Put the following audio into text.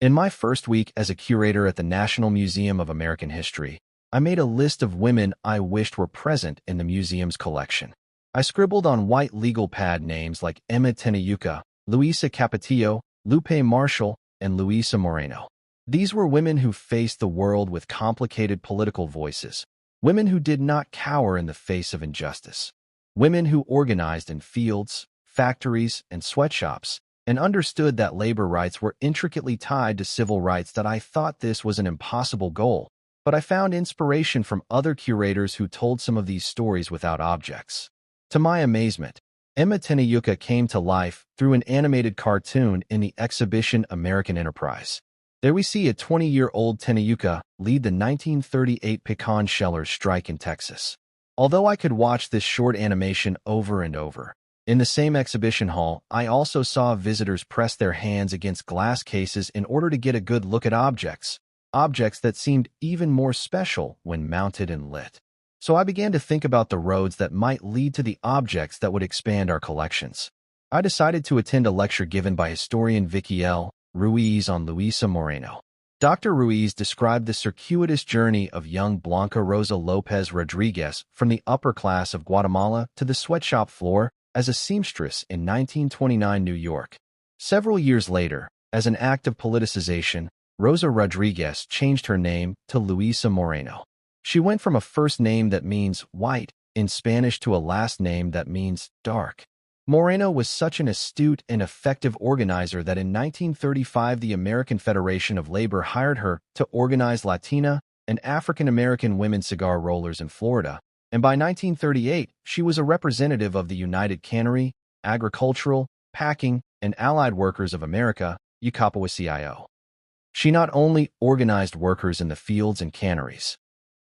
In my first week as a curator at the National Museum of American History, I made a list of women I wished were present in the museum's collection. I scribbled on white legal pad names like Emma Tenayuca, Luisa Capetillo, Lupe Marshall, and Luisa Moreno. These were women who faced the world with complicated political voices, women who did not cower in the face of injustice, women who organized in fields, factories, and sweatshops, and understood that labor rights were intricately tied to civil rights. That I thought this was an impossible goal, but I found inspiration from other curators who told some of these stories without objects. To my amazement, Emma Tenayuca came to life through an animated cartoon in the exhibition American Enterprise. There we see a 20-year-old Tenayuca lead the 1938 pecan shellers strike in Texas. Although I could watch this short animation over and over, in the same exhibition hall, I also saw visitors press their hands against glass cases in order to get a good look at objects that seemed even more special when mounted and lit. So I began to think about the roads that might lead to the objects that would expand our collections. I decided to attend a lecture given by historian Vicky L. Ruiz on Luisa Moreno. Dr. Ruiz described the circuitous journey of young Blanca Rosa Lopez Rodriguez from the upper class of Guatemala to the sweatshop floor as a seamstress in 1929 New York. Several years later, as an act of politicization, Rosa Rodriguez changed her name to Luisa Moreno. She went from a first name that means white in Spanish to a last name that means dark. Moreno was such an astute and effective organizer that in 1935 the American Federation of Labor hired her to organize Latina and African American women cigar rollers in Florida, and by 1938 she was a representative of the United Cannery, Agricultural, Packing, and Allied Workers of America, UCAPA-CIO. She not only organized workers in the fields and canneries,